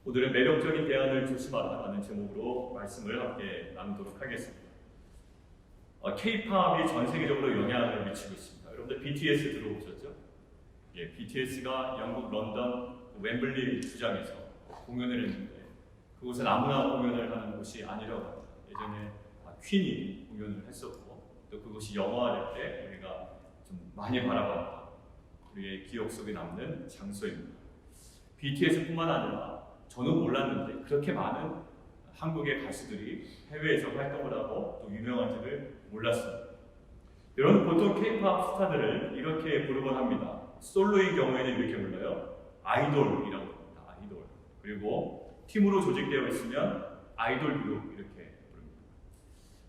오늘은 매력적인 대안을 조심하라는 제목으로 말씀을 함께 나누도록 하겠습니다. K-팝이 전 세계적으로 영향을 미치고 있습니다. 여러분들 BTS 들어보셨죠? 예, BTS가 영국 런던 웸블리 구장에서 공연을 했는데 그곳은 아무나 공연을 하는 곳이 아니라고 합니다. 예전에 퀸이 공연을 했었고 또 그곳이 영화할 때 우리가 좀 많이 바라봤던 우리의 기억 속에 남는 장소입니다. BTS뿐만 아니라 저는 몰랐는데 그렇게 많은 한국의 가수들이 해외에서 활동을 하고 또 유명한지를 몰랐습니다. 여러분 보통 K-팝 스타들을 이렇게 부르곤 합니다. 솔로의 경우에는 이렇게 불러요. 아이돌이라고 부릅니다. 아이돌. 그리고 팀으로 조직되어 있으면 아이돌 그룹 이렇게 부릅니다.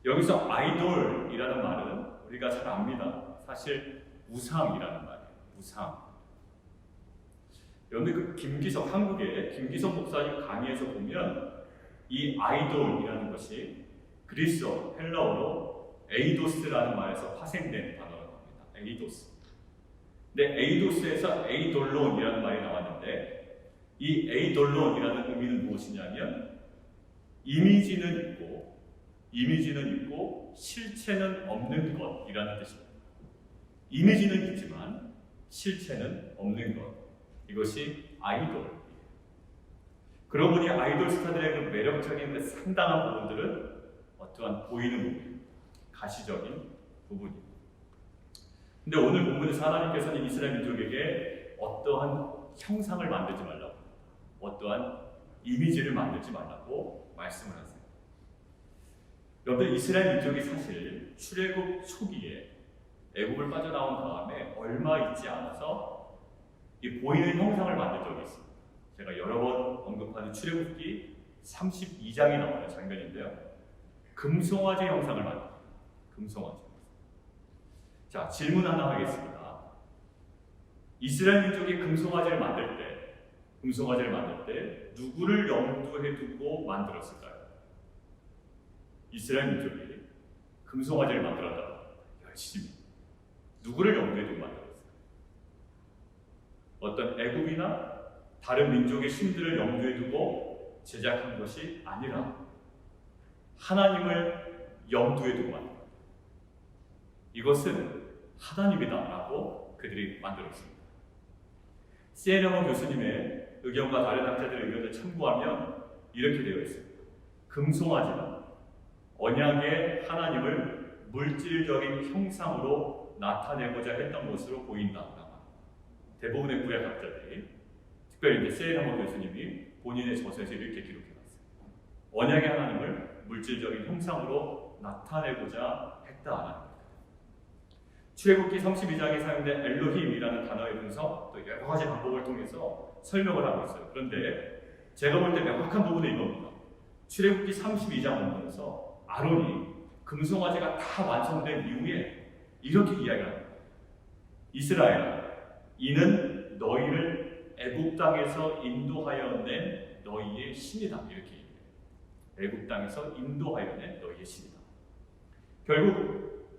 여기서 아이돌이라는 말은 우리가 잘 압니다. 사실 우상이라는 말이에요. 우상. 여러분들 한국의 김기석 목사님 강의에서 보면 이 아이돌이라는 것이 그리스어 헬라어로 에이도스라는 말에서 파생된 단어라고 합니다. 에이도스. 근데 에이도스에서 에이돌론이라는 말이 나왔는데 이 에이돌론이라는 의미는 무엇이냐면 이미지는 있고 실체는 없는 것이라는 뜻입니다. 이미지는 있지만 실체는 없는 것. 이것이 아이돌. 그러고 보니 아이돌 스타들의 그 매력적인 그 상당한 부분들은 어떠한 보이는 부분, 가시적인 부분입니다. 근데 오늘 본문에서 하나님께서는 이스라엘 민족에게 어떠한 형상을 만들지 말라고, 어떠한 이미지를 만들지 말라고 말씀을 하세요. 여러분들 이스라엘 민족이 사실 출애굽 초기에 애굽을 빠져나온 다음에 얼마 있지 않아서 이 보이는 형상을 만든 적이 있습니다. 제가 여러 번 언급하는 출애굽기 32장이 나오는 장면인데요. 금송아지 형상을 만듭니다. 금송아지. 자, 질문 하나 하겠습니다. 이스라엘 민족이 금송아지를 만들 때 누구를 염두에 두고 만들었을까요? 이스라엘 민족이 금송아지를 만들었다. 열심히. 누구를 염두에 두고 만들었을까요? 어떤 애굽이나 다른 민족의 신들을 염두에 두고 제작한 것이 아니라 하나님을 염두에 두고 만든 겁니다. 이것은 하나님이다라고 그들이 만들었습니다. 시에너먼 교수님의 의견과 다른 학자들의 의견을 참고하면 이렇게 되어 있습니다. 금송아지는 언약의 하나님을 물질적인 형상으로 나타내고자 했던 것으로 보인다. 대부분의 구약 학자들이, 특별히 세이너먼 교수님이 본인의 저서에서 이렇게 기록해놨어요. 언약의 하나님을 물질적인 형상으로 나타내고자 했다라는 겁니다. 출애굽기 32장에 사용된 엘로힘이라는 단어의 분석, 또 여러 가지 방법을 통해서 설명을 하고 있어요. 그런데 제가 볼 때 명확한 부분은 이겁니다. 출애굽기 32장 본문에서 아론이 금송아지가 다 완성된 이후에 이렇게 이야기합니다. 이스라엘아, 이는 너희를 애굽 땅에서 인도하여 낸 너희의 신이다. 이렇게 얘기해요. 애굽 땅에서 인도하여 낸 너희의 신이다. 결국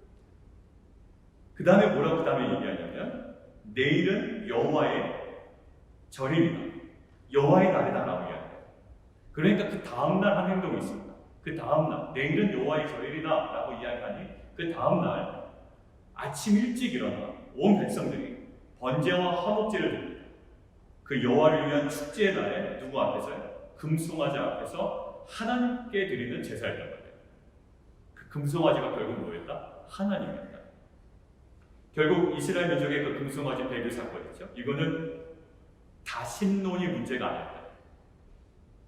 그 다음에 얘기하냐면 내일은 여호와의 절입니다. 여호와의 날이다라고 이야기해요. 그러니까 그 다음날 한 행동이 있습니다. 그 다음날 내일은 여호와의 절일이다라고 이야기하니 그 다음날 아침 일찍 일어나 온 백성들이 번제와 화목제를 드립니다. 그 여호와를 위한 축제의 날에 누구 앞에서요? 금송아지 앞에서 하나님께 드리는 제사였단 말이에요. 그 금송아지가 결국 뭐였다? 하나님이었다. 결국 이스라엘 민족의 그 금송아지 배교 사건이죠. 이거는 다신론이 문제가 아니었다.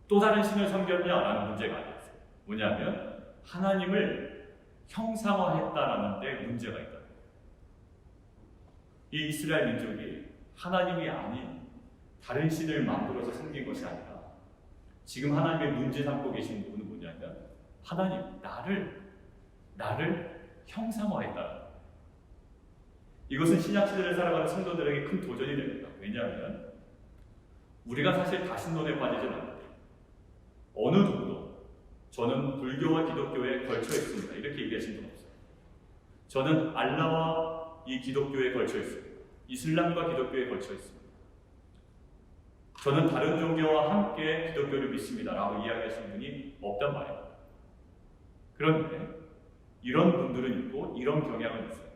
또 다른 신을 섬겼냐라는 문제가 아니었어요. 뭐냐면 하나님을 형상화했다라는 데 문제가 있다. 이 이스라엘 민족이 하나님이 아닌 다른 신을 만들어서 섬긴 것이 아니라 지금 하나님의 문제 삼고 계신 부분은 뭐냐면 하나님, 나를 형상화했다. 이것은 신약시대를 살아가는 성도들에게 큰 도전이 됩니다. 왜냐하면 우리가 사실 다신론에 빠지진 않는데 어느 누구도 저는 불교와 기독교에 걸쳐 있습니다. 이렇게 얘기하신 분 없어요. 저는 알라와 이 기독교에 걸쳐 있습니다. 이슬람과 기독교에 걸쳐 있습니다. 저는 다른 종교와 함께 기독교를 믿습니다라고 이야기하시는 분이 없단 말입니다. 그런데 이런 분들은 있고 이런 경향은 있어요.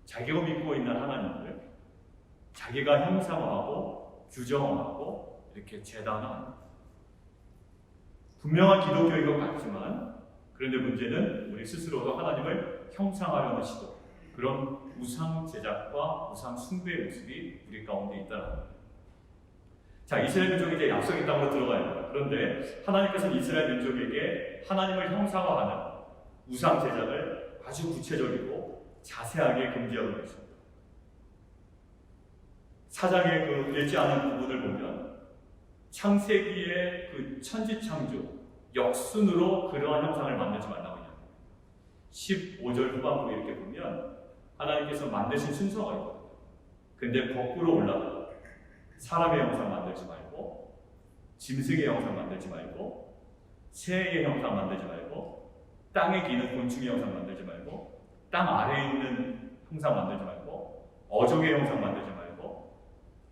자기가 믿고 있는 하나님을 자기가 형상화하고 규정화하고 이렇게 재단화합니다. 분명한 기독교인 것 같지만 그런데 문제는 우리 스스로도 하나님을 형상화하려는 시도, 그런 우상 제작과 우상 숭배의 모습이 우리 가운데 있다는 겁니다. 자, 이스라엘 민족이 이제 약속의 땅으로 들어가야 합니다. 그런데 하나님께서는 이스라엘 민족에게 하나님을 형상화하는 우상 제작을 아주 구체적이고 자세하게 금지하고 있습니다. 사장의 그 읽지 않은 부분을 보면 창세기의 그 천지창조 역순으로 그러한 형상을 만들지 말라고 이야기합니다. 15절 후반부 이렇게 보면 하나님께서 만드신 순서가 있거든요. 근데 거꾸로 올라가 사람의 형상 만들지 말고, 짐승의 형상 만들지 말고, 새의 형상 만들지 말고, 땅에 기는 곤충의 형상 만들지 말고, 땅 아래에 있는 형상 만들지 말고, 어종의 형상 만들지 말고,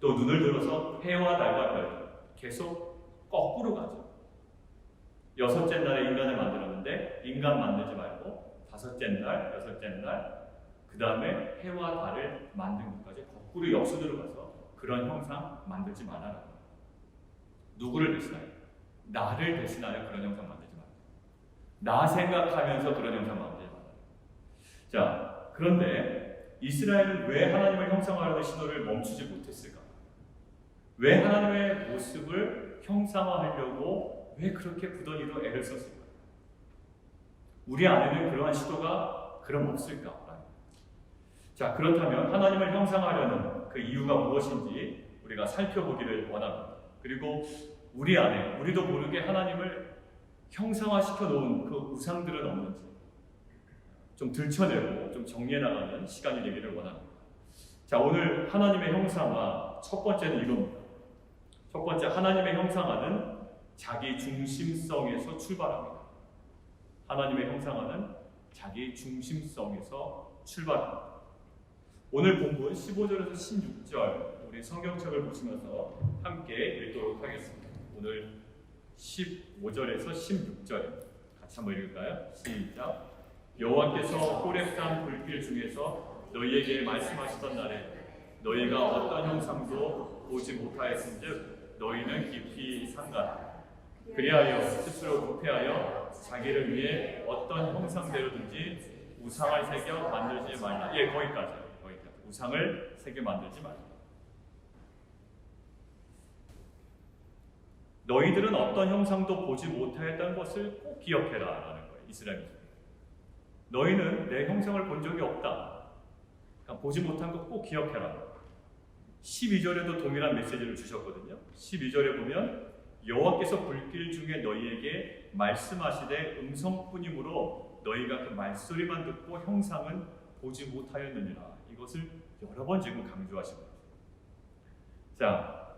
또 눈을 들어서 해와 달과 별 계속 거꾸로 가죠. 여섯째 날에 인간을 만들었는데 인간 만들지 말고 다섯째 날, 여섯째 날, 그 다음에 해와 달을 만든 것까지 거꾸로 역순으로 가서 그런 형상 만들지 말아라. 누구를 대신하여? 나를 대신하여 그런 형상 만들지 말아라. 나 생각하면서 그런 형상 만들지 말아라. 자, 그런데 이스라엘은 왜 하나님을 형상화하려는 시도를 멈추지 못했을까? 왜 하나님의 모습을 형상화하려고 왜 그렇게 부더니로 애를 썼을까? 우리 안에는 그러한 시도가 그럼 없을까? 자, 그렇다면 하나님을 형상화하려는 그 이유가 무엇인지 우리가 살펴보기를 원합니다. 그리고 우리 안에 우리도 모르게 하나님을 형상화시켜 놓은 그 우상들은 없는지 좀 들춰내고 좀 정리해 나가는 시간이 되기를 원합니다. 자, 오늘 하나님의 형상화 첫 번째는 이겁니다. 첫 번째, 하나님의 형상화는 자기 중심성에서 출발합니다. 하나님의 형상화는 자기 중심성에서 출발합니다. 오늘 본문 15절에서 16절 우리 성경책을 보시면서 함께 읽도록 하겠습니다. 오늘 15절에서 16절 같이 한번 읽을까요? 시작. 여호와께서 호렙산 불길 중에서 너희에게 말씀하시던 날에 너희가 어떤 형상도 보지 못하였은즉 너희는 깊이 상가라. 그리하여 스스로 부패하여 자기를 위해 어떤 형상대로든지 우상을 새겨 만들지 말라. 예, 거기까지. 우상을 새겨 만들지 말라. 너희들은 어떤 형상도 보지 못하였다는 것을 꼭 기억해라 라는 거예요. 이스라엘 너희는 내 형상을 본 적이 없다. 그러니까 보지 못한 것 꼭 기억해라. 12절에도 동일한 메시지를 주셨거든요. 12절에 보면 여호와께서 불길 중에 너희에게 말씀하시되 음성뿐이므로 너희가 그 말소리만 듣고 형상은 보지 못하였느니라. 이것을 여러 번 지금 강조하십니다. 자,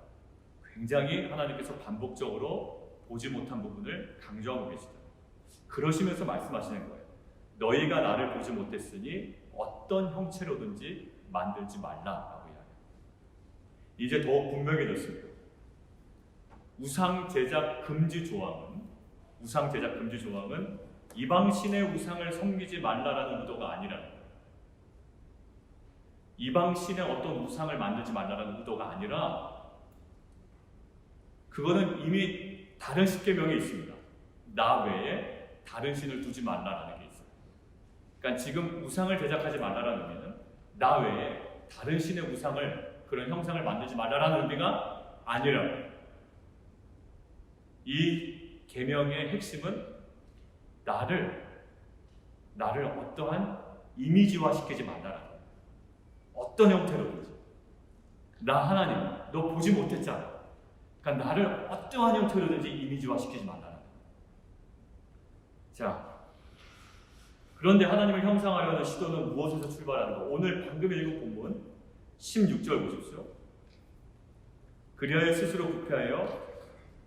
굉장히 하나님께서 반복적으로 보지 못한 부분을 강조하고 계시다. 그러시면서 말씀하시는 거예요. 너희가 나를 보지 못했으니 어떤 형체로든지 만들지 말라라고 이야기합니다. 이제 더욱 분명해졌습니다. 우상 제작 금지 조항은 이방 신의 우상을 섬기지 말라라는 의도가 아니라는 거예요. 이방 신의 어떤 우상을 만들지 말라라는 의도가 아니라 그거는 이미 다른 십계명에 있습니다. 나 외에 다른 신을 두지 말라라는 게 있어요. 그러니까 지금 우상을 제작하지 말라라는 의미는 나 외에 다른 신의 우상을 그런 형상을 만들지 말라라는 의미가 아니라 이 계명의 핵심은 나를 어떠한 이미지화시키지 말라라는 거예요. 어떤 형태로든지 나 하나님 너 보지 못했잖아. 그러니까 나를 어떠한 형태로든지 이미지화시키지 말라는 거예요. 자, 그런데 하나님을 형상하려는 시도는 무엇에서 출발하는 거? 오늘 방금 읽은 본문 16절 보십시오. 그리하여 스스로 부패하여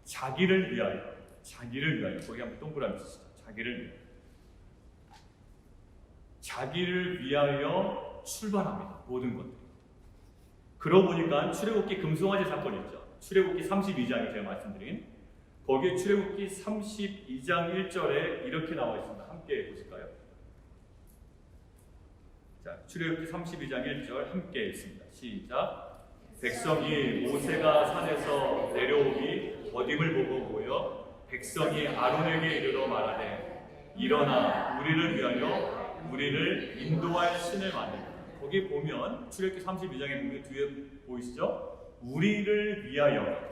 자기를 위하여 거기 한번 동그라미 쓰시죠. 자기를 위하여 출발합니다. 모든 것들이. 그러고 보니까 출애굽기 금송아지 사건이 있죠. 출애굽기 32장이 제가 말씀드린 거기에 출애굽기 32장 1절에 이렇게 나와 있습니다. 함께 보실까요? 자, 출애굽기 32장 1절 함께 읽습니다. 시작. 백성이 모세가 산에서 내려오기 더딤을 보고 모여 백성이 아론에게 이르러 말하되 일어나 우리를 위하여 우리를 인도할 신을 만들라. 거기 보면 출애굽기 32장에 보면 뒤에 보이시죠? 우리를 위하여.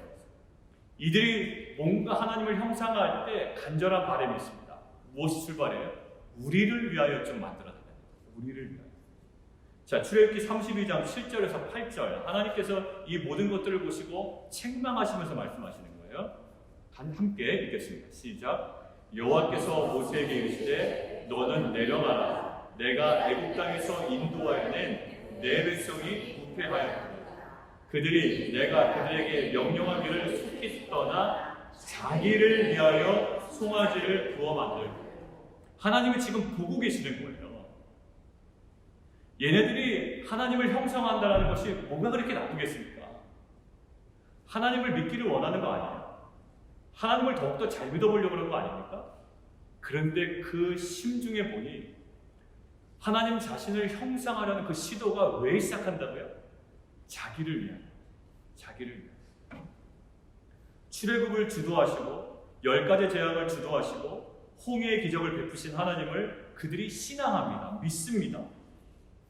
이들이 뭔가 하나님을 형상화할 때 간절한 바람이 있습니다. 무엇이 출발해요? 우리를 위하여 좀 만들어달라. 우리를 위하여. 자, 출애굽기 32장 7절에서 8절 하나님께서 이 모든 것들을 보시고 책망하시면서 말씀하시는 거예요. 함께 읽겠습니다. 시작. 여호와께서 모세에게 이르시되 너는 내려가라. 내가 애굽 땅에서 인도하여 낸 내 백성이 부패하였다. 그들이 내가 그들에게 명령하기를 속히 떠나 자기를 위하여 송아지를 구워 만들고. 하나님이 지금 보고 계시는 거예요. 얘네들이 하나님을 형상화한다는 것이 뭐가 그렇게 나쁘겠습니까? 하나님을 믿기를 원하는 거 아니에요? 하나님을 더욱더 잘 믿어보려고 그런 거 아닙니까? 그런데 그 심중에 보니 하나님 자신을 형상하려는 그 시도가 왜 시작한다고요? 자기를 위하여. 자기를 위하여. 출애굽을 주도하시고 10가지 재앙을 주도하시고 홍해의 기적을 베푸신 하나님을 그들이 신앙합니다. 믿습니다.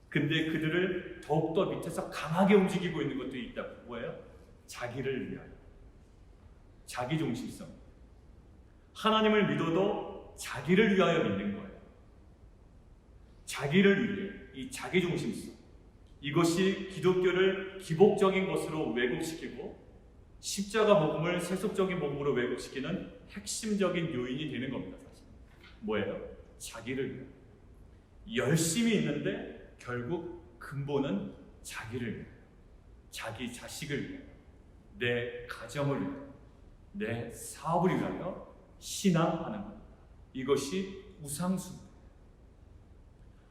근데 그들을 더욱더 밑에서 강하게 움직이고 있는 것도 있다고. 뭐예요? 자기를 위하여. 자기 중심성. 하나님을 믿어도 자기를 위하여 믿는 거예요. 자기를 위해. 이 자기 중심성. 이것이 기독교를 기복적인 것으로 왜곡시키고 십자가 복음을 세속적인 복음으로 왜곡시키는 핵심적인 요인이 되는 겁니다. 사실. 뭐예요? 자기를 위해. 열심히 있는데 결국 근본은 자기를 위해. 자기 자식을 위해. 내 가정을 위해. 내 사업을 위하여 신앙하는 겁니다. 이것이 우상숭배.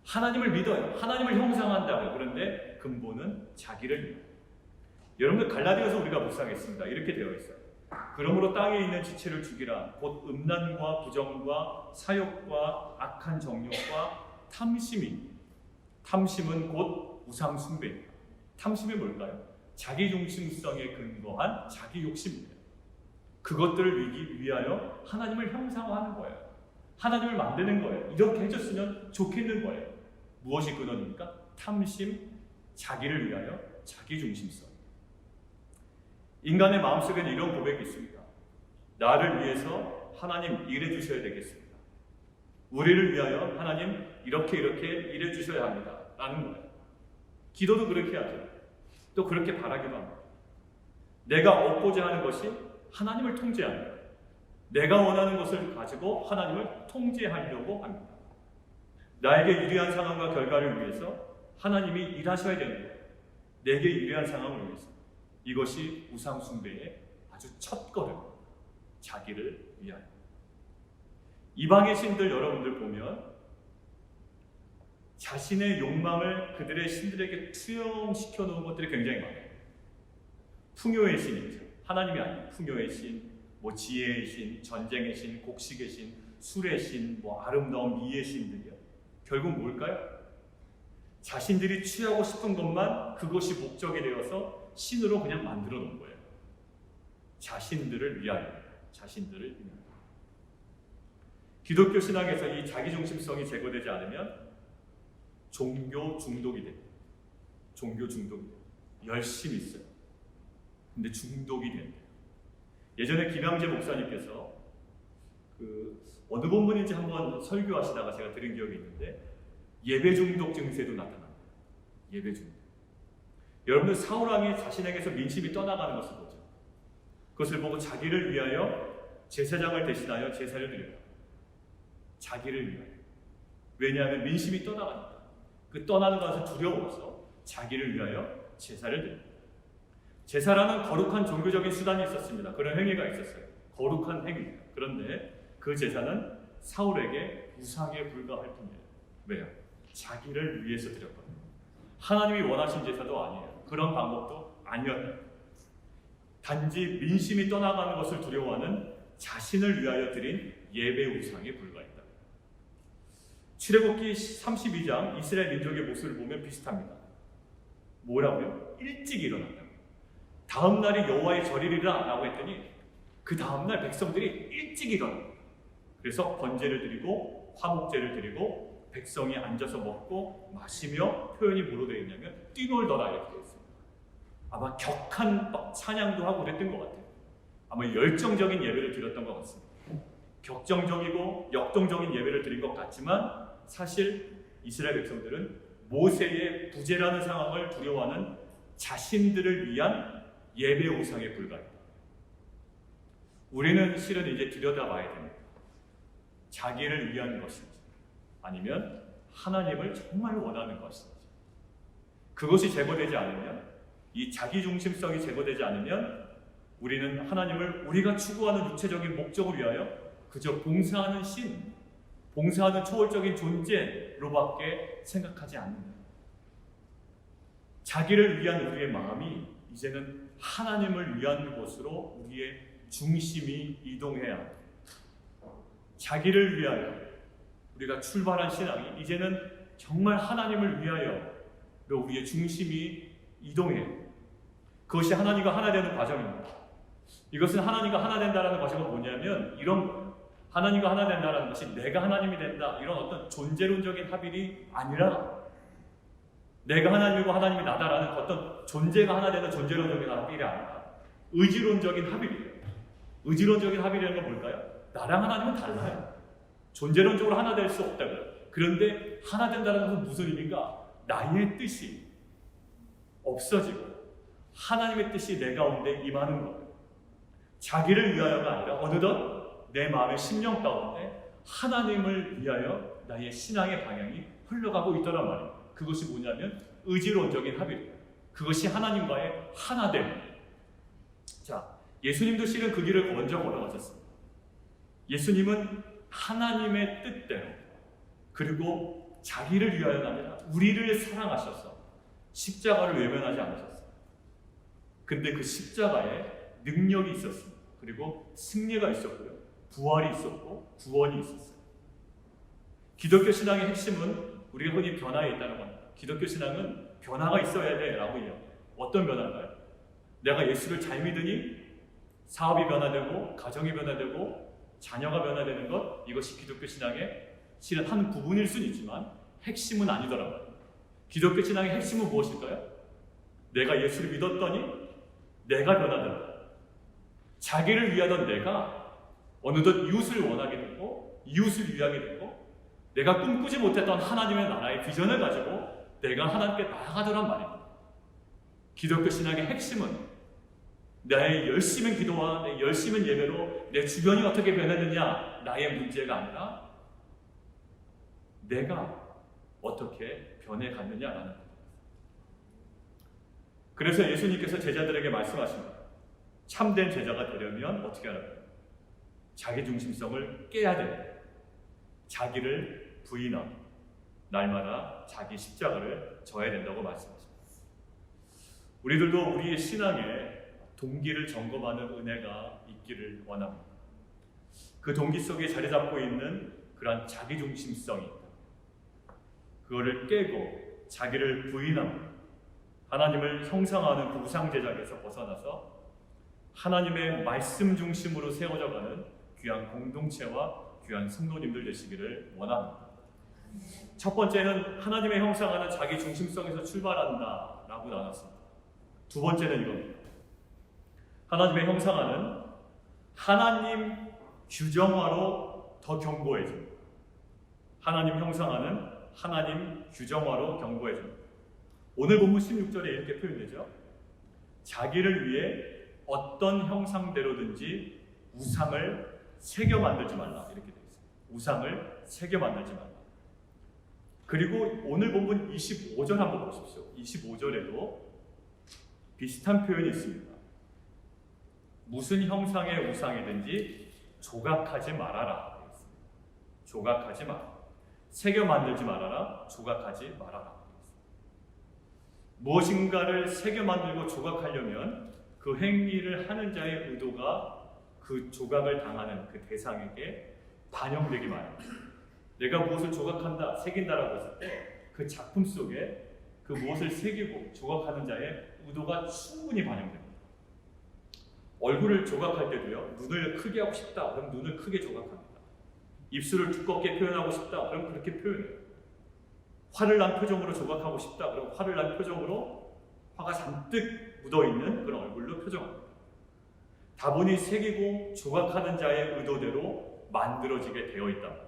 하나님을 믿어요. 하나님을 형상한다고요. 그런데 근본은 자기를 위해. 여러분들 갈라디아서 우리가 묵상했습니다. 이렇게 되어 있어요. 그러므로 땅에 있는 지체를 죽이라. 곧 음란과 부정과 사욕과 악한 정욕과 탐심이. 탐심은 곧 우상 숭배입니다. 탐심이 뭘까요? 자기 중심성에 근거한 자기 욕심입니다. 그것들을 위하여 하나님을 형상화하는 거예요. 하나님을 만드는 거예요. 이렇게 해줬으면 좋겠는 거예요. 무엇이 근원입니까? 탐심, 자기를 위하여 자기 중심성. 인간의 마음속에는 이런 고백이 있습니다. 나를 위해서 하나님 일해 주셔야 되겠습니다. 우리를 위하여 하나님 이렇게 일해 주셔야 합니다. 라는 거예요. 기도도 그렇게 하죠. 또 그렇게 바라기도 합니다. 내가 얻고자 하는 것이 하나님을 통제하는 거예요. 내가 원하는 것을 가지고 하나님을 통제하려고 합니다. 나에게 유리한 상황과 결과를 위해서 하나님이 일하셔야 되는 거예요. 내게 유리한 상황을 위해서. 이것이 우상 숭배의 아주 첫 걸음. 자기를 위하여. 이방의 신들 여러분들 보면 자신의 욕망을 그들의 신들에게 투영시켜 놓은 것들이 굉장히 많아요. 풍요의 신이죠. 하나님이 아니에요. 풍요의 신, 지혜의 신, 전쟁의 신, 곡식의 신, 술의 신, 아름다운 미의 신들이요. 결국 뭘까요? 자신들이 취하고 싶은 것만 그것이 목적이 되어서 신으로 그냥 만들어 놓은 거예요. 자신들을 위하여. 자신들을 위하여. 기독교 신앙에서 이 자기중심성이 제거되지 않으면 종교 중독이 됩니다. 종교 중독이 돼요. 열심히 있어요. 근데 중독이 됩니다. 예전에 김양재 목사님께서 어느 본문인지 한번 설교하시다가 제가 들은 기억이 있는데 예배 중독 증세도 나타납니다. 예배 중독. 여러분들 사울왕이 자신에게서 민심이 떠나가는 것을 보죠. 그것을 보고 자기를 위하여 제사장을 대신하여 제사를 드려요. 자기를 위하여. 왜냐하면 민심이 떠나가니까. 그 떠나는 것을 두려워서 자기를 위하여 제사를 드립니다. 제사라는 거룩한 종교적인 수단이 있었습니다. 그런 행위가 있었어요. 거룩한 행위입니다. 그런데 그 제사는 사울에게 우상에 불과할 뿐이에요. 왜요? 자기를 위해서 드렸거든요. 하나님이 원하신 제사도 아니에요. 그런 방법도 아니었다. 단지 민심이 떠나가는 것을 두려워하는 자신을 위하여 드린 예배 우상에 불과했다. 출애굽기 32장 이스라엘 민족의 모습을 보면 비슷합니다. 뭐라고요? 일찍 일어난다. 다음 날이 여호와의 절이리라 라고 했더니 그 다음 날 백성들이 일찍 일어난다. 그래서 번제를 드리고 화목제를 드리고 백성이 앉아서 먹고 마시며 표현이 뭐로 되어 있냐면 뛰놀더라 이렇게 되어 있습니다. 아마 격한 찬양도 하고 그랬던 것 같아요. 아마 열정적인 예배를 드렸던 것 같습니다. 격정적이고 역동적인 예배를 드린 것 같지만 사실 이스라엘 백성들은 모세의 부재라는 상황을 두려워하는 자신들을 위한 예배 우상에 불과했다. 우리는 실은 이제 들여다봐야 됩니다. 자기를 위한 것인지 아니면 하나님을 정말 원하는 것인지. 그것이 제거되지 않으면, 이 자기중심성이 제거되지 않으면 우리는 하나님을 우리가 추구하는 육체적인 목적을 위하여 그저 봉사하는 신, 봉사하는 초월적인 존재로밖에 생각하지 않는다. 자기를 위한 우리의 마음이 이제는 하나님을 위한 것으로 우리의 중심이 이동해야 합니다. 자기를 위하여 우리가 출발한 신앙이 이제는 정말 하나님을 위하여 우리의 중심이 이동해요. 그것이 하나님과 하나 되는 과정입니다. 이것은 하나님과 하나 된다는 과정은 뭐냐면 이런 하나님과 하나 된다는 것이 내가 하나님이 된다 이런 어떤 존재론적인 합일이 아니라 내가 하나님이고 하나님이 나다라는 어떤 존재가 하나 되는 존재론적인 합일이 아니라 의지론적인 합일이에요. 의지론적인 합일이라는 건 뭘까요? 나랑 하나님은 달라요. 존재론적으로 하나 될 수 없다고요. 그런데 하나 된다는 것은 무슨 의미인가? 나의 뜻이 없어지고 하나님의 뜻이 내 가운데 임하는 거예요. 자기를 위하여가 아니라 어느덧 내 마음의 심령 가운데 하나님을 위하여 나의 신앙의 방향이 흘러가고 있더란 말이에요. 그것이 뭐냐면 의지론적인 합의예요. 그것이 하나님과의 하나됨. 자, 예수님도 실은 그 길을 먼저 걸어가셨습니다. 예수님은 하나님의 뜻대로 그리고 자기를 위하여가 아니라 우리를 사랑하셔서 십자가를 외면하지 않으셨어요. 근데 그 십자가에 능력이 있었습니다. 그리고 승리가 있었고요. 부활이 있었고 구원이 있었어요. 기독교 신앙의 핵심은 우리가 흔히 변화에 있다는 겁니다. 기독교 신앙은 변화가 있어야 돼라고 해요. 어떤 변화인가요? 내가 예수를 잘 믿으니 사업이 변화되고 가정이 변화되고 자녀가 변화되는 것, 이것이 기독교 신앙의 실은 한 부분일 수는 있지만 핵심은 아니더라고요. 기독교 신앙의 핵심은 무엇일까요? 내가 예수를 믿었더니 내가 변화된다. 자기를 위하던 내가 어느덧 이웃을 원하게 되고 이웃을 위하게 되고 내가 꿈꾸지 못했던 하나님의 나라의 비전을 가지고 내가 하나님께 나아가더란 말입니다. 기독교 신앙의 핵심은 나의 열심인 기도와 내 열심인 예배로 내 주변이 어떻게 변했느냐 나의 문제가 아니라 내가 어떻게 변해갔느냐라는 겁니다. 그래서 예수님께서 제자들에게 말씀하십니다. 참된 제자가 되려면 어떻게 하라고요? 자기중심성을 깨야 된다. 자기를 부인하고 날마다 자기 십자가를 져야 된다고 말씀하십니다. 우리들도 우리의 신앙에 동기를 점검하는 은혜가 있기를 원합니다. 그 동기 속에 자리 잡고 있는 그러한 자기중심성이 있다. 그거를 깨고 자기를 부인하고 하나님을 형상화하는 그 우상제작에서 벗어나서 하나님의 말씀 중심으로 세워져가는 귀한 공동체와 귀한 성도님들 되시기를 원합니다. 첫 번째는 하나님의 형상화는 자기 중심성에서 출발한다 라고 나눴습니다. 두 번째는 이겁니다. 하나님의 형상화는 하나님 규정화로 더 견고해집니다. 하나님 형상화는 하나님 규정화로 견고해집니다. 오늘 본문 16절에 이렇게 표현되죠. 자기를 위해 어떤 형상대로든지 우상을 새겨 만들지 말라 이렇게 되어 있습니다. 우상을 새겨 만들지 말라. 그리고 오늘 본문 25절 한번 보십시오. 25절에도 비슷한 표현이 있습니다. 무슨 형상의 우상이든지 조각하지 말아라. 조각하지 마라. 새겨 만들지 말아라. 조각하지 말아라. 무엇인가를 새겨 만들고 조각하려면 그 행위를 하는 자의 의도가 그 조각을 당하는 그 대상에게 반영되기 마련입니다. 내가 무엇을 조각한다, 새긴다라고 했을 때 그 작품 속에 그 무엇을 새기고 조각하는 자의 의도가 충분히 반영됩니다. 얼굴을 조각할 때도요, 눈을 크게 하고 싶다, 그럼 눈을 크게 조각합니다. 입술을 두껍게 표현하고 싶다, 그럼 그렇게 표현해요. 화를 난 표정으로 조각하고 싶다, 그럼 화를 난 표정으로 화가 잔뜩 묻어있는 그런 얼굴로 표정합니다. 다분히 새기고 조각하는 자의 의도대로 만들어지게 되어 있다.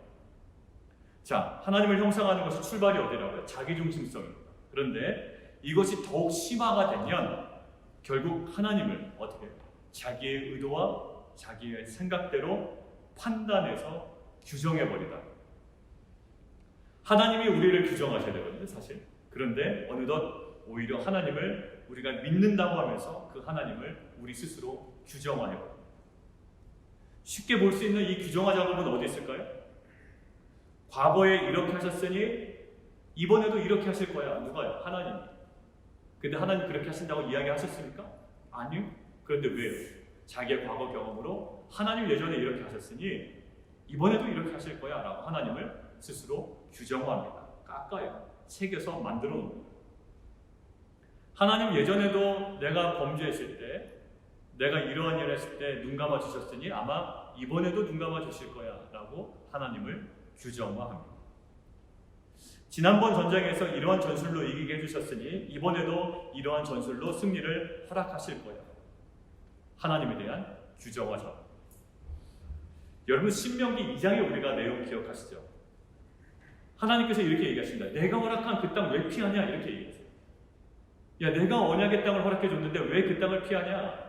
자, 하나님을 형상하는 것이 출발이 어디라고요? 자기중심성입니다. 그런데 이것이 더욱 심화가 되면 결국 하나님을 어떻게 해요? 자기의 의도와 자기의 생각대로 판단해서 규정해버리다. 하나님이 우리를 규정하셔야 되거든요, 사실. 그런데 어느덧 오히려 하나님을 우리가 믿는다고 하면서 그 하나님을 우리 스스로 규정하려고. 쉽게 볼 수 있는 이 규정화 작업은 어디 있을까요? 과거에 이렇게 하셨으니 이번에도 이렇게 하실 거야. 누가요? 하나님. 근데 하나님 그렇게 하신다고 이야기하셨습니까? 아니요. 그런데 왜요? 자기의 과거 경험으로 하나님 예전에 이렇게 하셨으니 이번에도 이렇게 하실 거야 라고 하나님을 스스로 규정화합니다. 깎아요. 새겨서 만들어 놓습니다. 하나님 예전에도 내가 범죄했을 때, 내가 이러한 일을 했을 때 눈 감아 주셨으니 아마 이번에도 눈 감아 주실 거야 라고 하나님을 규정화합니다. 지난번 전쟁에서 이러한 전술로 이기게 해주셨으니 이번에도 이러한 전술로 승리를 허락하실 거야. 하나님에 대한 규정화죠. 여러분 신명기 2장에 우리가 내용 기억하시죠? 하나님께서 이렇게 얘기하십니다. 내가 허락한 그 땅 왜 피하냐? 이렇게 얘기했어요. 야, 내가 언약의 땅을 허락해 줬는데 왜 그 땅을 피하냐?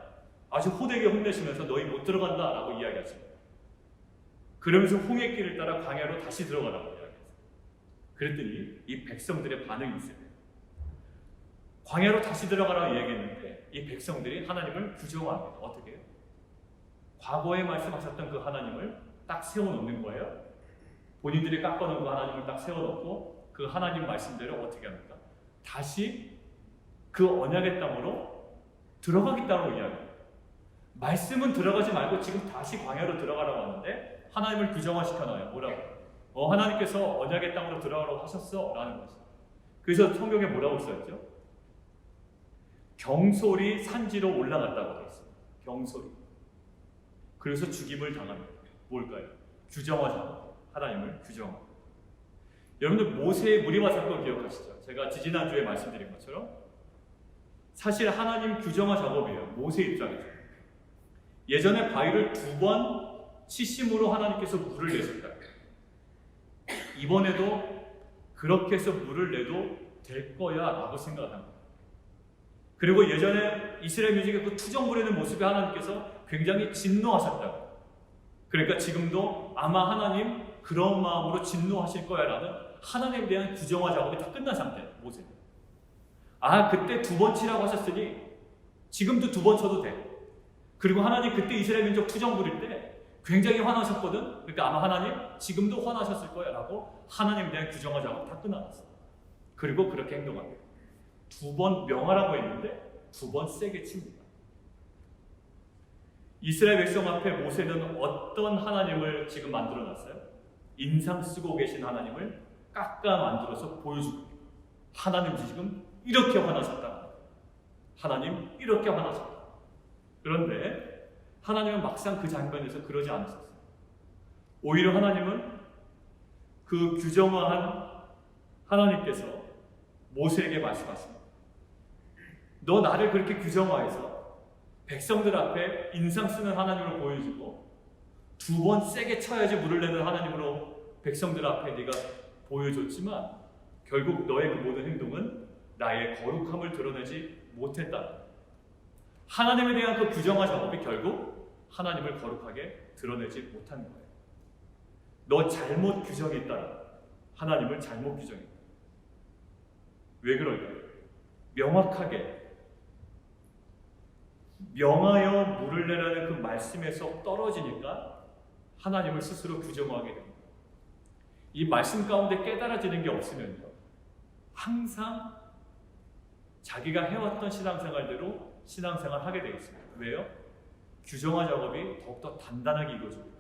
아주 호되게 혼내시면서 너희 못 들어간다 라고 이야기하십니다. 그러면서 홍해길을 따라 광야로 다시 들어가라고 이야기했어요. 그랬더니 이 백성들의 반응이 있어요. 광야로 다시 들어가라고 이야기했는데 이 백성들이 하나님을 규정합니다. 어떻게 해요? 과거에 말씀하셨던 그 하나님을 딱 세워놓는 거예요. 본인들이 깎아놓은 그 하나님을 딱 세워놓고 그 하나님 말씀대로 어떻게 합니까? 다시 그 언약의 땅으로 들어가겠다고 이야기해요. 말씀은 들어가지 말고 지금 다시 광야로 들어가라고 하는데 하나님을 규정화시켜놔요. 뭐라고? 하나님께서 언약의 땅으로 들어가라고 하셨어 라는 것이. 그래서 성경에 뭐라고 써있죠? 경솔이 산지로 올라갔다고 되어 있어요. 경솔이. 그래서 죽임을 당합니다. 뭘까요? 규정화죠. 하나님을 규정화. 여러분들 모세의 무리와 사건 기억하시죠? 제가 지지난주에 말씀드린 것처럼 사실 하나님 규정화 작업이에요. 모세 입장에서. 예전에 바위를 2번 치심으로 하나님께서 물을 내셨다. 이번에도 그렇게 해서 물을 내도 될 거야 라고 생각합니다. 그리고 예전에 이스라엘 민족의 그 투정 부리는 모습에 하나님께서 굉장히 진노하셨다고. 그러니까 지금도 아마 하나님 그런 마음으로 진노하실 거야 라는 하나님에 대한 규정화 작업이 다 끝난 상태예요. 모세. 아, 그때 2번 치라고 하셨으니 지금도 2번 쳐도 돼. 그리고 하나님 그때 이스라엘 민족 투정 부릴 때 굉장히 화나셨거든. 그러니까 아마 하나님 지금도 화나셨을 거야 라고 하나님에 대한 규정화 작업 다 끝나갔어. 그리고 그렇게 행동합니다. 2번 명하라고 했는데 2번 세게 칩니다. 이스라엘 백성 앞에 모세는 어떤 하나님을 지금 만들어놨어요? 인상 쓰고 계신 하나님을 깎아 만들어서 보여주고 하나님 지금 이렇게 화나셨다. 하나님 이렇게 화나셨다. 그런데 하나님은 막상 그 장면에서 그러지 않으셨어요. 오히려 하나님은 그 규정화한 하나님께서 모세에게 말씀하십니다. 너 나를 그렇게 규정화해서 백성들 앞에 인상 쓰는 하나님으로 보여주고 2번 세게 쳐야지 물을 내는 하나님으로 백성들 앞에 네가 보여줬지만 결국 너의 그 모든 행동은 나의 거룩함을 드러내지 못했다. 하나님에 대한 그 규정화 작업이 결국 하나님을 거룩하게 드러내지 못한 거예요. 너 잘못 규정했다. 하나님을 잘못 규정했다. 왜 그럴까요? 명확하게 명하여 물을 내라는 그 말씀에서 떨어지니까 하나님을 스스로 규정하게 됩니다. 이 말씀 가운데 깨달아지는 게 없으면요, 항상 자기가 해왔던 신앙생활대로 신앙생활 하게 되어 있습니다. 왜요? 규정화 작업이 더욱더 단단하게 이루어집니다.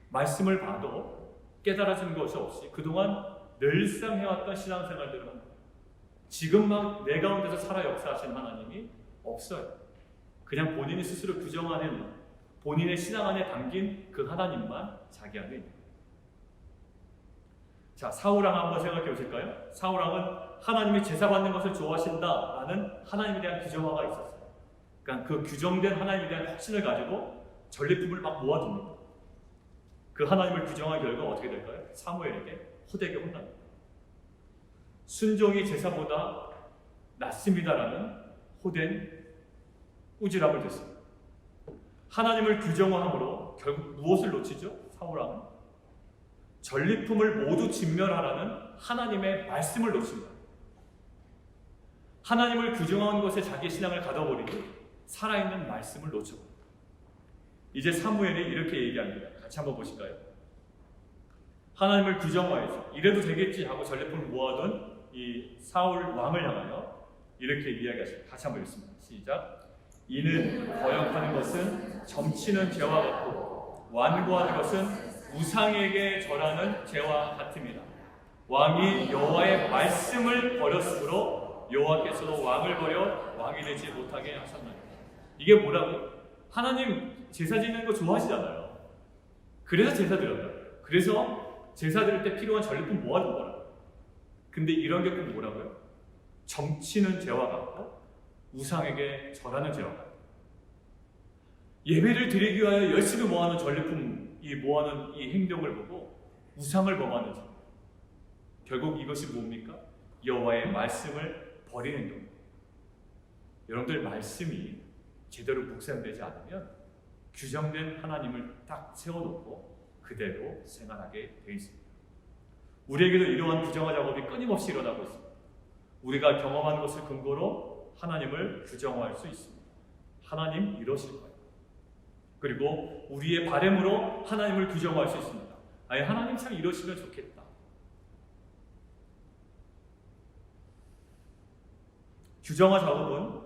말씀을 봐도 깨달아지는 것이 없이 그동안 늘상 해왔던 신앙생활들을 합니다. 지금 막 내 가운데서 살아 역사하신 하나님이 없어요. 그냥 본인이 스스로 규정하는 본인의 신앙 안에 담긴 그 하나님만 자기 안에 있는 거예요. 자, 사울왕 한번 생각해 보실까요? 사울왕은 하나님이 제사 받는 것을 좋아하신다라는 하나님에 대한 규정화가 있었어요. 그러니까 그 규정된 하나님에 대한 확신을 가지고 전리품을 막 모아둡니다. 그 하나님을 규정한 결과 어떻게 될까요? 사무엘에게 호되게 혼납니다. 순종이 제사보다 낫습니다라는 호된 꾸지람을 듣습니다. 하나님을 규정화함으로 결국 무엇을 놓치죠? 사울왕은 전리품을 모두 진멸하라는 하나님의 말씀을 놓칩니다. 하나님을 규정한 것에 자기 신앙을 가둬버리니 살아있는 말씀을 놓쳐버립니다. 이제 사무엘이 이렇게 얘기합니다. 같이 한번 보실까요? 하나님을 규정화해서 이래도 되겠지 하고 전리품을 모아둔 이 사울 왕을 향하여 이렇게 이야기하십니다. 같이 한번 읽습니다. 시작. 이는 거역하는 것은 점치는 죄와 같고 완고하는 것은 우상에게 절하는 죄와 같습니다. 왕이 여호와의 말씀을 버렸으므로 여호와께서도 왕을 버려 왕이 되지 못하게 하셨나니. 이게 뭐라고? 하나님 제사 지는 거 좋아하시잖아요. 그래서 제사 드렸다. 그래서 제사 드릴 때 필요한 전리품 모아둔 거라. 근데 이런 게 꼭 뭐라고요? 점치는 죄와 같고 우상에게 절하는 죄와 같고. 예배를 드리기 위하여 열심히 모아놓은 전리품, 이 모아놓은 이 행동을 보고 우상을 범하는 죄. 결국 이것이 뭡니까? 여호와의 말씀을 버리는 행동입니다. 여러분들 말씀이 제대로 묵상되지 않으면 규정된 하나님을 딱 세워놓고 그대로 생활하게 되어 있습니다. 우리에게도 이러한 규정화 작업이 끊임없이 일어나고 있습니다. 우리가 경험한 것을 근거로 하나님을 규정화할 수 있습니다. 하나님 이러실 거예요. 그리고 우리의 바램으로 하나님을 규정화할 수 있습니다. 아니 하나님 참 이러시면 좋겠다. 규정화 작업은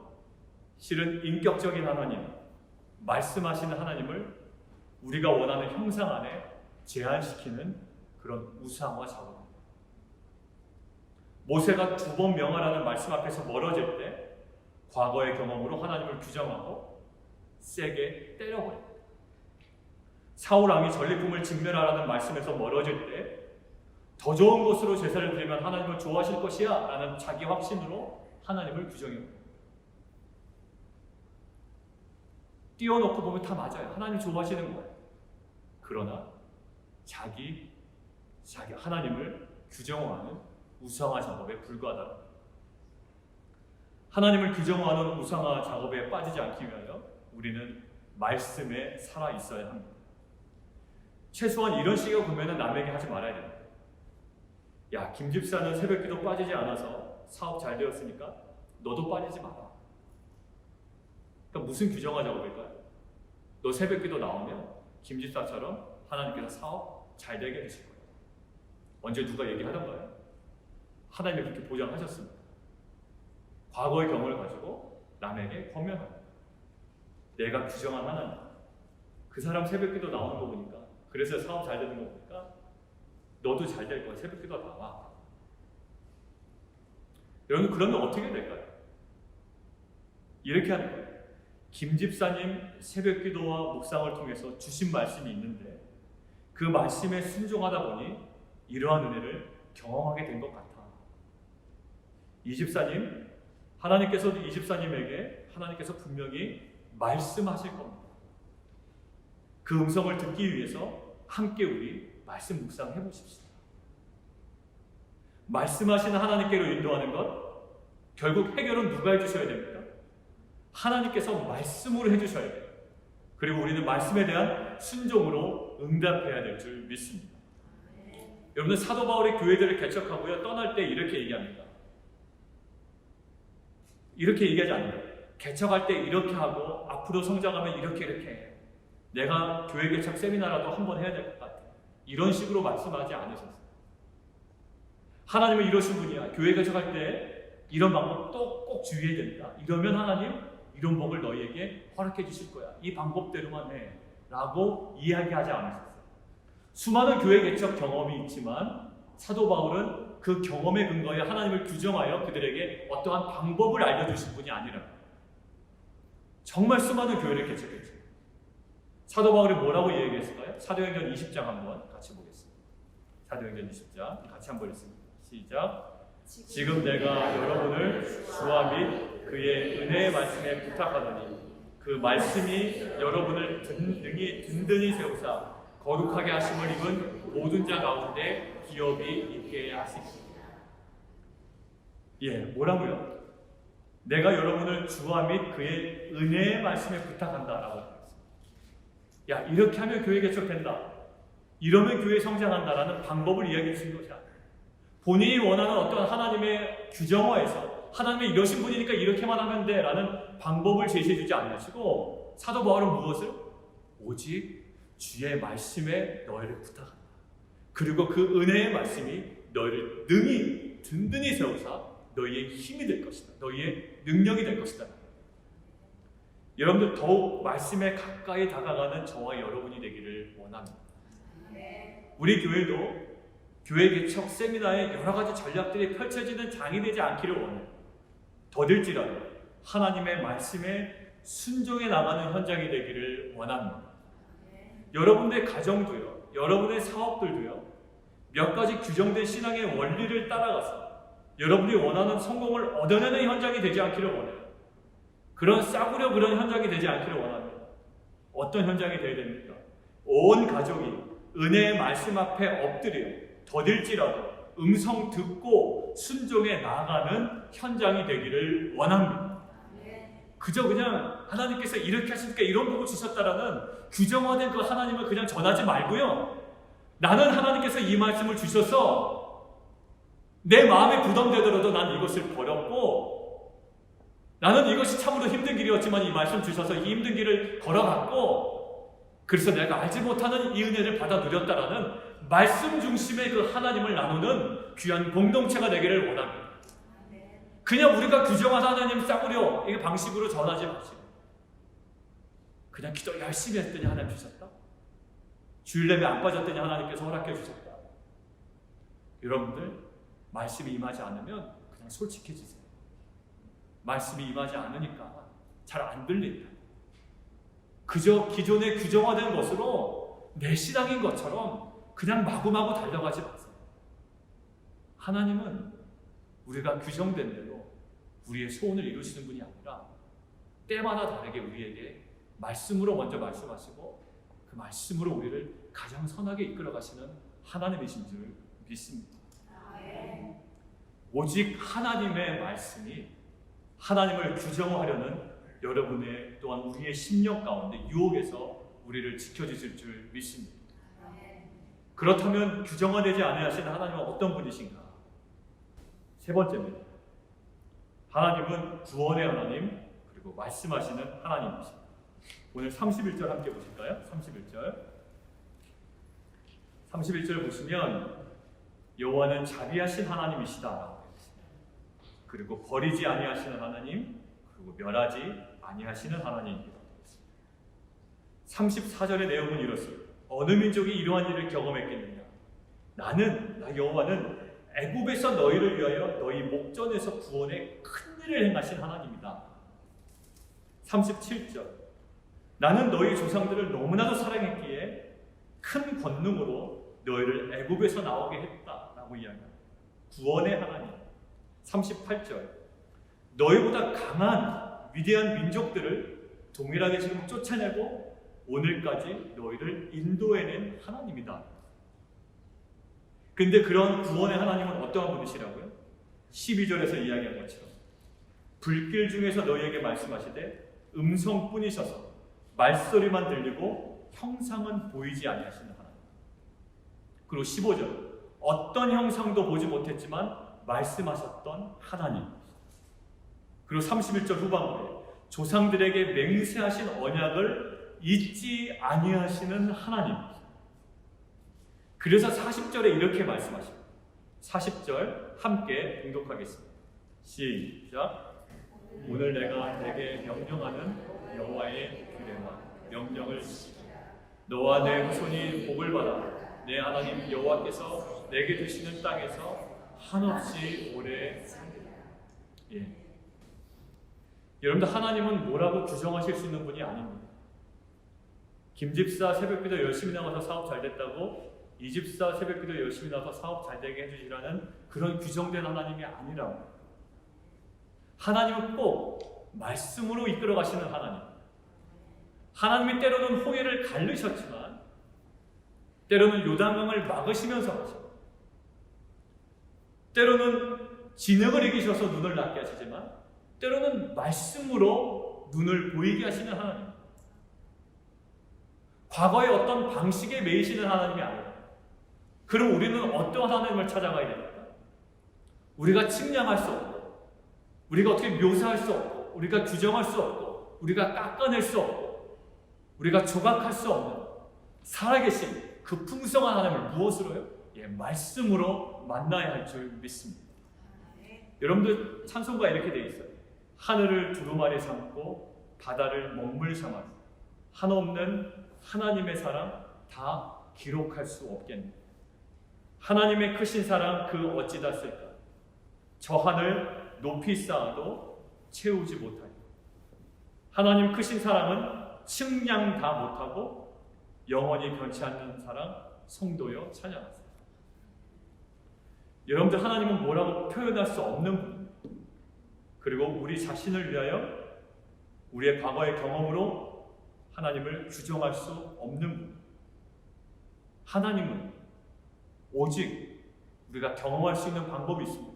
실은 인격적인 하나님, 말씀하시는 하나님을 우리가 원하는 형상 안에 제한시키는 그런 우상화 작업입니다. 모세가 2번 명하라는 말씀 앞에서 멀어질 때 과거의 경험으로 하나님을 규정하고 세게 때려버립니다. 사울왕이 전리품을 진멸하라는 말씀에서 멀어질 때 더 좋은 곳으로 제사를 드리면 하나님을 좋아하실 것이야 라는 자기 확신으로 하나님을 규정해요. 띄워놓고 보면 다 맞아요. 하나님 좋아하시는 거예요. 그러나 자기 하나님을 규정화하는 우상화 작업에 불과하다. 하나님을 규정화하는 우상화 작업에 빠지지 않기 위하여 우리는 말씀에 살아 있어야 합니다. 최소한 이런 식으로 보면 남에게 하지 말아야 됩니다. 야, 김 집사는 새벽기도 빠지지 않아서 사업 잘 되었으니까 너도 빠지지 마라. 그러니까 무슨 규정화 작업일까요? 너 새벽기도 나오면 김 집사처럼 하나님께서 사업 잘 되게 해주실 거예요. 언제 누가 얘기하던가요? 하나님이 그렇게 보장하셨습니다. 과거의 경험을 가지고 남에게 권면합니다. 내가 규정한 하나님, 그 사람 새벽기도 나오는 거 보니까, 그래서 사업 잘 되는 거 보니까 너도 잘 될 거야. 새벽기도 나와. 여러분 그러면 어떻게 될까요? 이렇게 하는 거예요. 김 집사님 새벽기도와 묵상을 통해서 주신 말씀이 있는데 그 말씀에 순종하다 보니 이러한 은혜를 경험하게 된 것 같아. 이 집사님, 하나님께서도 이 집사님에게 하나님께서 분명히 말씀하실 겁니다. 그 음성을 듣기 위해서 함께 우리 말씀 묵상해 보십시다. 말씀하시는 하나님께로 인도하는 것, 결국 해결은 누가 해주셔야 됩니까? 하나님께서 말씀으로 해주셔야 돼요. 그리고 우리는 말씀에 대한 순종으로 응답해야 될 줄 믿습니다. 여러분들 사도 바울이 교회들을 개척하고요 떠날 때 이렇게 얘기합니다. 이렇게 얘기하지 않는다. 개척할 때 이렇게 하고 앞으로 성장하면 이렇게 해. 내가 교회 개척 세미나라도 한번 해야 될 것 같아. 이런 식으로 말씀하지 않으셨어요. 하나님은 이러신 분이야. 교회 개척할 때 이런 방법 또 꼭 주의해야 된다. 이러면 하나님 이런 복을 너희에게 허락해 주실 거야. 이 방법대로만 해. 라고 이야기하지 않으셨어요. 수많은 교회 개척 경험이 있지만 사도 바울은 그 경험에 근거해 하나님을 규정하여 그들에게 어떠한 방법을 알려주신 분이 아니라 정말 수많은 교회를 개척했죠. 사도 바울이 뭐라고 얘기했을까요? 사도행전 20장 한번 같이 보겠습니다. 사도행전 20장 같이 한번 읽습니다. 시작. 지금 내가 여러분을 주와 및 그의 은혜의 말씀에 부탁하노니 그 말씀이 여러분을 든든히 세우사 거룩하게 하심을 입은 모든 자 가운데 기업이 있게 하시옵소서. 뭐라고요? 내가 여러분을 주와 및 그의 은혜의 말씀에 부탁한다라고 했습니다. 이렇게 하면 교회 개척된다. 이러면 교회 성장한다라는 방법을 이야기해 주신 것이 아니에요. 본인이 원하는 어떤 하나님의 규정화에서 하나님이 이러신 분이니까 이렇게만 하면 돼 라는 방법을 제시해 주지 않으시고 사도 바울은 무엇을? 오직 주의 말씀에 너희를 부탁한다. 그리고 그 은혜의 말씀이 너희를 능히 든든히 세우사 너희의 힘이 될 것이다. 너희의 능력이 될 것이다. 여러분들 더욱 말씀에 가까이 다가가는 저와 여러분이 되기를 원합니다. 우리 교회도 교회 개척 세미나에 여러 가지 전략들이 펼쳐지는 장이 되지 않기를 원해요. 더딜지라도 하나님의 말씀에 순종해 나가는 현장이 되기를 원합니다. 여러분의 가정도요, 여러분의 사업들도요, 몇 가지 규정된 신앙의 원리를 따라가서 여러분이 원하는 성공을 얻어내는 현장이 되지 않기를 원해요. 그런 싸구려 그런 현장이 되지 않기를 원합니다. 어떤 현장이 되어야 됩니까? 온 가족이 은혜의 말씀 앞에 엎드려 더딜지라도 음성 듣고 순종해 나아가는 현장이 되기를 원합니다. 그저 그냥 하나님께서 이렇게 하시니까 이런 복을 주셨다라는 규정화된 그 하나님을 그냥 전하지 말고요. 나는 하나님께서 이 말씀을 주셔서 내 마음에 부담되더라도 난 이것을 버렸고 나는 이것이 참으로 힘든 길이었지만 이 말씀 주셔서 이 힘든 길을 걸어갔고 그래서 내가 알지 못하는 이 은혜를 받아 누렸다라는 말씀 중심의 그 하나님을 나누는 귀한 공동체가 되기를 원합니다. 그냥 우리가 규정한 하나님 싸구려 이 방식으로 전하지 마시고 그냥 기도 열심히 했더니 하나님 주셨다. 주일 예배 안 빠졌더니 하나님께서 허락해 주셨다. 여러분들 말씀이 임하지 않으면 그냥 솔직해지세요. 말씀이 임하지 않으니까 잘 안 들린다. 그저 기존에 규정화된 것으로 내 신앙인 것처럼 그냥 마구마구 달려가지 마세요. 하나님은 우리가 규정된 대로 우리의 소원을 이루시는 분이 아니라 때마다 다르게 우리에게 말씀으로 먼저 말씀하시고 그 말씀으로 우리를 가장 선하게 이끌어 가시는 하나님이신 줄 믿습니다. 오직 하나님의 말씀이 하나님을 규정하려는 여러분의 또한 우리의 심령 가운데 유혹에서 우리를 지켜주실 줄 믿습니다. 그렇다면 규정화되지 아니하시는 하나님은 어떤 분이신가? 세 번째입니다. 하나님은 구원의 하나님 그리고 말씀하시는 하나님이십니다. 오늘 31절 함께 보실까요? 31절 보시면 여호와는 자비하신 하나님이시다. 그리고 버리지 아니하시는 하나님 그리고 멸하지 아니하시는 하나님입니다. 34절의 내용은 이렇습니다. 어느 민족이 이러한 일을 경험했겠느냐? 나 여호와는 애굽에서 너희를 위하여 너희 목전에서 구원의 큰 일을 행하신 하나님이다. 37절 나는 너희 조상들을 너무나도 사랑했기에 큰 권능으로 너희를 애굽에서 나오게 했다라고 이야기합니다. 구원의 하나님. 38절 너희보다 강한 위대한 민족들을 동일하게 지금 쫓아내고 오늘까지 너희를 인도해낸 하나님이다. 근데 그런 구원의 하나님은 어떠한 분이시라고요? 12절에서 이야기한 것처럼 불길 중에서 너희에게 말씀하시되 음성뿐이셔서 말소리만 들리고 형상은 보이지 아니하시는 하나님. 그리고 15절 어떤 형상도 보지 못했지만 말씀하셨던 하나님. 그리고 31절 후반부에 조상들에게 맹세하신 언약을 잊지 아니하시는 하나님. 그래서 40절에 이렇게 말씀하십니다. 40절 함께 봉독하겠습니다. 시작. 오늘 내가 내게 명령하는 여호와의 규례와 명령을 지키라. 너와 내 후손이 복을 받아 내 하나님 여호와께서 내게 주시는 땅에서 한없이 오래 살리라. 예. 여러분들, 하나님은 뭐라고 규정하실 수 있는 분이 아닙니다. 김집사 새벽기도 열심히 나가서 사업 잘 됐다고 이집사 새벽기도 열심히 나가서 사업 잘 되게 해주시라는 그런 규정된 하나님이 아니라고. 하나님은 꼭 말씀으로 이끌어 가시는 하나님. 하나님이 때로는 홍해를 가르셨지만 때로는 요단강을 막으시면서 가시고, 때로는 진흙을 이기셔서 눈을 낮게 하시지만 때로는 말씀으로 눈을 보이게 하시는 하나님. 과거의 어떤 방식에 매이시는 하나님이 아니라. 그럼 우리는 어떤 하나님을 찾아가야 됩니까? 우리가 측량할 수 없고, 우리가 어떻게 묘사할 수 없고, 우리가 규정할 수 없고, 우리가 깎아낼 수 없고, 우리가 조각할 수 없는 살아계신 그 풍성한 하나님을 무엇으로요? 예, 말씀으로 만나야 할 줄 믿습니다. 여러분들, 찬송가 이렇게 되어 있어요. 하늘을 두루마리 삼고 바다를 먹물 삼아서 한없는 하나님의 사랑 다 기록할 수 없겠네. 하나님의 크신 사랑 그 어찌다 쓸까? 저 하늘 높이 쌓아도 채우지 못하니. 하나님 크신 사랑은 측량 다 못하고 영원히 변치 않는 사랑 성도여 찬양하세요. 여러분들, 하나님은 뭐라고 표현할 수 없는 분, 그리고 우리 자신을 위하여 우리의 과거의 경험으로 하나님을 규정할 수 없는 분. 하나님은 오직 우리가 경험할 수 있는 방법이 있습니다.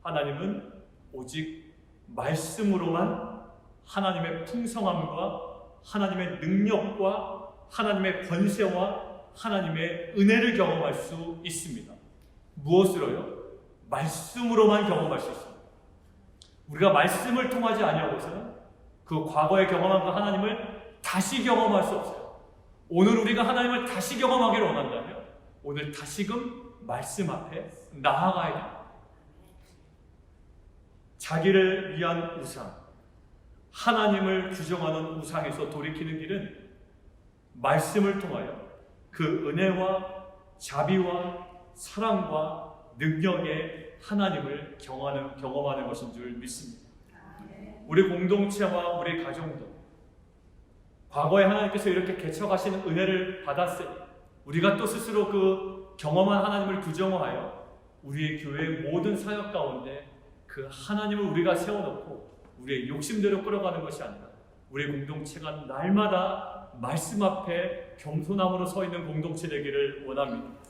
하나님은 오직 말씀으로만 하나님의 풍성함과 하나님의 능력과 하나님의 권세와 하나님의 은혜를 경험할 수 있습니다. 무엇으로요? 말씀으로만 경험할 수 있습니다. 우리가 말씀을 통하지 아니하고서는 그 과거에 경험한 그 하나님을 다시 경험할 수 없어요. 오늘 우리가 하나님을 다시 경험하기를 원한다면 오늘 다시금 말씀 앞에 나아가야 됩니다. 자기를 위한 우상, 하나님을 규정하는 우상에서 돌이키는 길은 말씀을 통하여 그 은혜와 자비와 사랑과 능력의 하나님을 경험하는 것인 줄 믿습니다. 우리 공동체와 우리 가정도 과거에 하나님께서 이렇게 개척하신 은혜를 받았으니 우리가 또 스스로 그 경험한 하나님을 규정하여 우리의 교회의 모든 사역 가운데 그 하나님을 우리가 세워놓고 우리의 욕심대로 끌어가는 것이 아니라 우리 공동체가 날마다 말씀 앞에 겸손함으로 서 있는 공동체 되기를 원합니다.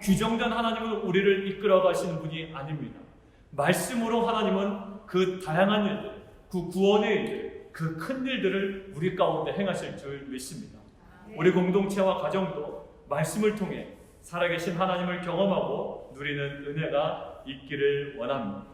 규정된 하나님은 우리를 이끌어 가시는 분이 아닙니다. 말씀으로 하나님은 그 다양한 일들, 그 구원의 일들, 그 큰 일들을 우리 가운데 행하실 줄 믿습니다. 우리 공동체와 가정도 말씀을 통해 살아계신 하나님을 경험하고 누리는 은혜가 있기를 원합니다.